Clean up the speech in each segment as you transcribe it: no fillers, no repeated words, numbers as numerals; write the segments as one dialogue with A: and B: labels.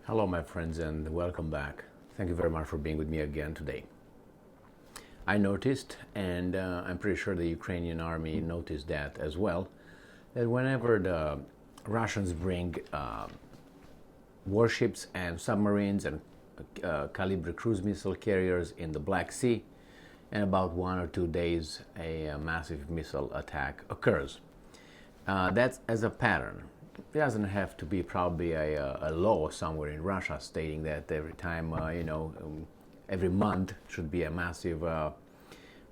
A: Hello my friends and welcome back. Thank you very much for being with me again today. I noticed, and I'm pretty sure the Ukrainian army noticed that as well, that whenever the Russians bring warships and submarines and Kalibr cruise missile carriers in the Black Sea, in about 1 or 2 days a massive missile attack occurs. That's as a pattern. It doesn't have to be probably a law somewhere in Russia stating that every time, every month should be a massive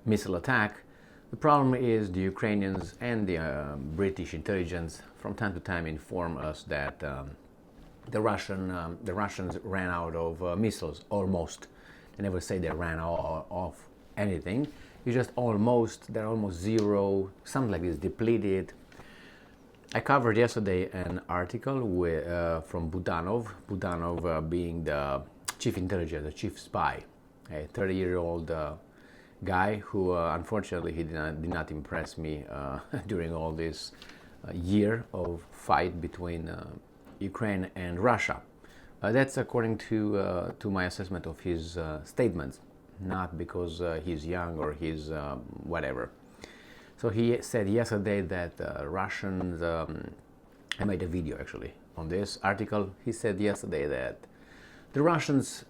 A: missile attack. The problem is the Ukrainians and the British intelligence from time to time inform us that the Russians ran out of missiles, almost. They never say they ran off anything. You just almost, they're almost zero, something like this, depleted. I covered yesterday an article from Budanov being the chief intelligence, the chief spy, a 30-year-old guy who unfortunately he did not impress me during all this year of fight between Ukraine and Russia. That's according to my assessment of his statements, not because he's young or he's whatever. So he said yesterday that Russians, I made a video actually on this article. He said yesterday that the Russians'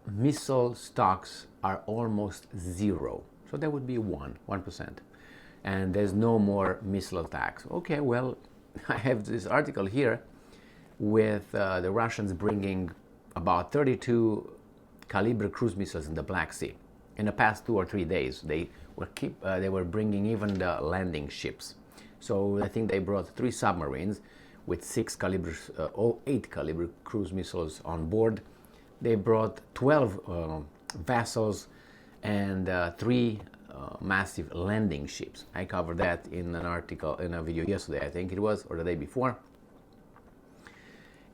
A: missile stocks are almost zero. So that would be 1%. And there's no more missile attacks. Okay, well, I have this article here with the Russians bringing about 32 Kalibr cruise missiles in the Black Sea. In the past 2 or 3 days, they were bringing even the landing ships. So I think they brought 3 submarines with 8 Kalibr cruise missiles on board. They brought 12 vessels and 3 massive landing ships. I covered that in an article, in a video yesterday, I think it was, or the day before.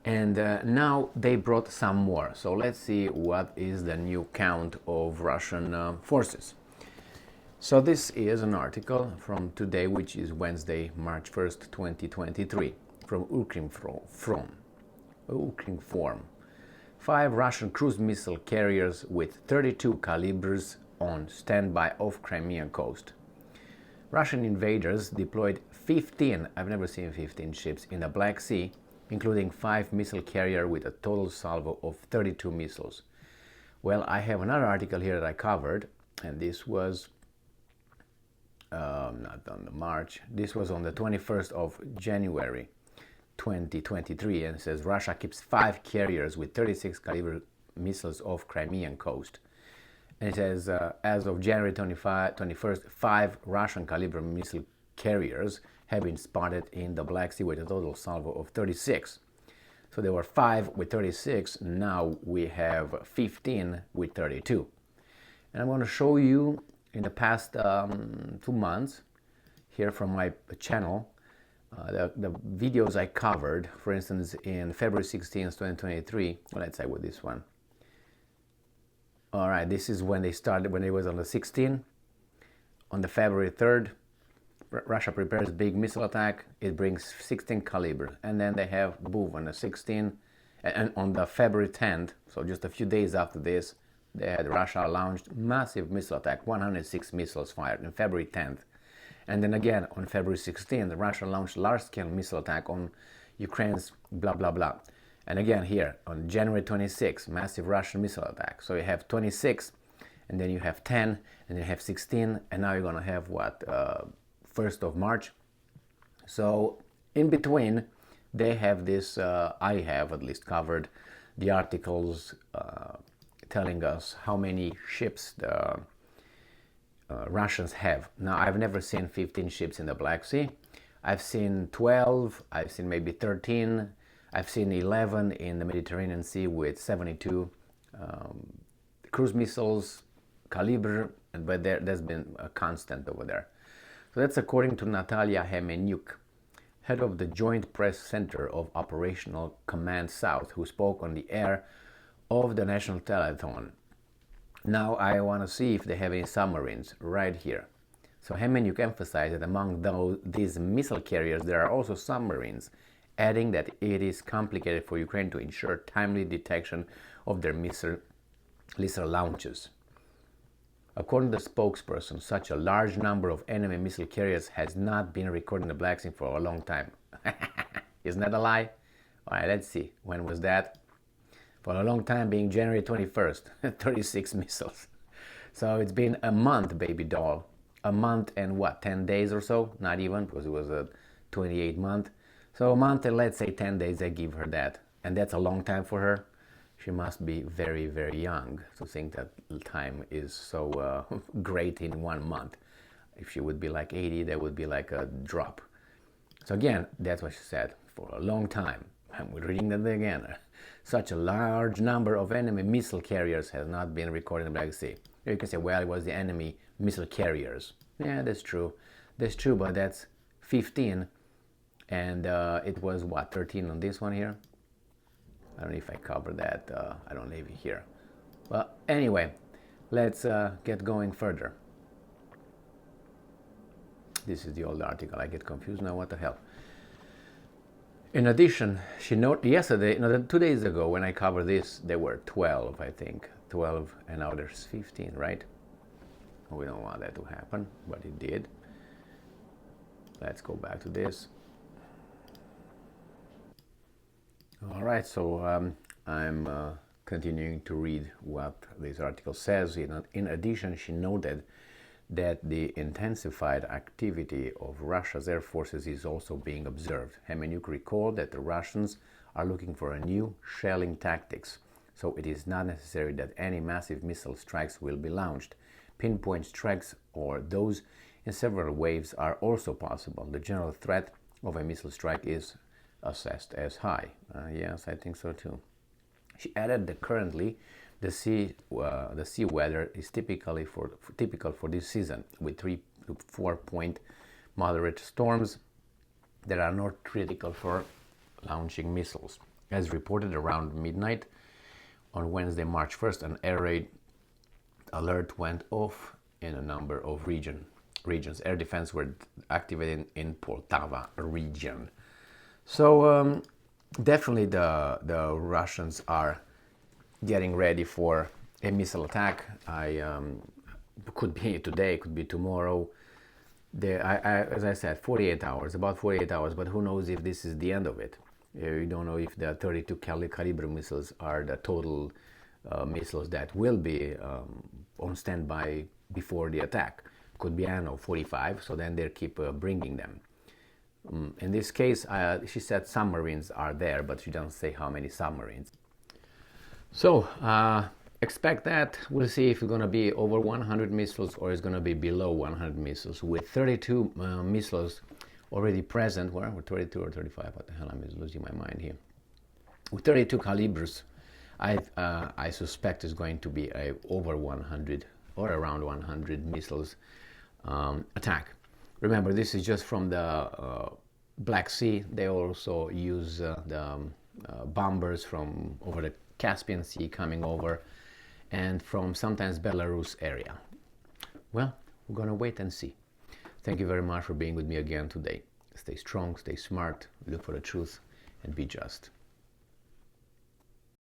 A: And now they brought some more. So let's see what is the new count of Russian forces. So this is an article from today, which is Wednesday, March 1st, 2023, from Ukrinform. 5 Russian cruise missile carriers with 32 Kalibrs on standby off Crimean coast. Russian invaders deployed 15, I've never seen 15 ships, in the Black Sea, including 5 missile carrier with a total salvo of 32 missiles. Well, I have another article here that I covered, and this was not on the March. This was on the 21st of January 2023, and it says Russia keeps 5 carriers with 36 Kalibr missiles off Crimean coast. And it says as of January 21st, 5 Russian Kalibr missile carriers have been spotted in the Black Sea with a total salvo of 36. So there were 5 with 36, now we have 15 with 32. And I'm going to show you in the past 2 months here from my channel the videos I covered. For instance, in February 16th, 2023, let's say with this one. Alright, this is when they started, when it was on the 16th. On the February 3rd, Russia prepares big missile attack. It brings 16 Kalibr, and then they have boom on the 16th, and on the February 10th, so just a few days after this, they had Russia launched massive missile attack, 106 missiles fired on February 10th. And then again on February 16th, Russia launched large-scale missile attack on Ukraine's blah blah blah. And again here on January 26th, massive Russian missile attack. So you have 26, and then you have 10, and then you have 16, and now you're gonna have what? 1st of March. So in between they have this, I have at least covered the articles telling us how many ships the Russians have. Now I've never seen 15 ships in the Black Sea. I've seen 12, I've seen maybe 13, I've seen 11 in the Mediterranean Sea with 72 cruise missiles, Kalibr, but there's been a constant over there. So that's according to Natalia Hemenyuk, head of the Joint Press Center of Operational Command South, who spoke on the air of the National Telethon. Now I want to see if they have any submarines right here. So Hemenyuk emphasized that among these missile carriers there are also submarines adding that it is complicated for Ukraine to ensure timely detection of their missile launches. According to the spokesperson, such a large number of enemy missile carriers has not been recorded in the Black Sea for a long time. Isn't that a lie? All right, let's see. When was that? For a long time, being January 21st, 36 missiles. So it's been a month, baby doll. A month and what, 10 days or so? Not even, because it was a 28 month. So a month and let's say 10 days, I give her that. And that's a long time for her. She must be very, very young to think that time is so great in 1 month. If she would be like 80, that would be like a drop. So again, that's what she said, for a long time. I'm reading that again. Such a large number of enemy missile carriers has not been recorded in the Black Sea. You can say, well, it was the enemy missile carriers. Yeah, that's true. That's true, but that's 15. And it was, what, 13 on this one here? I don't know if I covered that. I don't leave it here. Well, anyway, let's get going further. This is the old article. I get confused now. What the hell? In addition, she noted yesterday, 2 days ago, when I covered this, there were 12, I think. 12, and now there's 15, right? We don't want that to happen, but it did. Let's go back to this. All right, so I'm continuing to read what this article says. In addition, she noted that the intensified activity of Russia's air forces is also being observed. Hemenuk recalled that the Russians are looking for a new shelling tactics, so it is not necessary that any massive missile strikes will be launched. Pinpoint strikes or those in several waves are also possible. The general threat of a missile strike is assessed as high. Yes, I think so too. She added that currently the sea weather is typical for this season, with 3 to 4 point moderate storms that are not critical for launching missiles. As reported around midnight on Wednesday, March 1st, an air raid alert went off in a number of regions. Air defense were activated in Poltava region. So definitely the Russians are getting ready for a missile attack. Could be today, could be tomorrow. As I said, 48 hours, about 48 hours, but who knows if this is the end of it. You don't know if the 32 Kalibrs missiles are the total missiles that will be on standby before the attack. Could be, I don't know, 45, so then they keep bringing them. In this case, she said submarines are there, but she doesn't say how many submarines. So, expect that. We'll see if it's going to be over 100 missiles or it's going to be below 100 missiles. With 32 missiles already present, where? 32 or 35? What the hell, I'm losing my mind here. With 32 Kalibrs, I suspect it's going to be a over 100 or around 100 missiles attack. Remember, this is just from the Black Sea. They also use the bombers from over the Caspian Sea coming over, and from sometimes Belarus area. Well, we're gonna wait and see. Thank you very much for being with me again today. Stay strong, stay smart, look for the truth, and be just.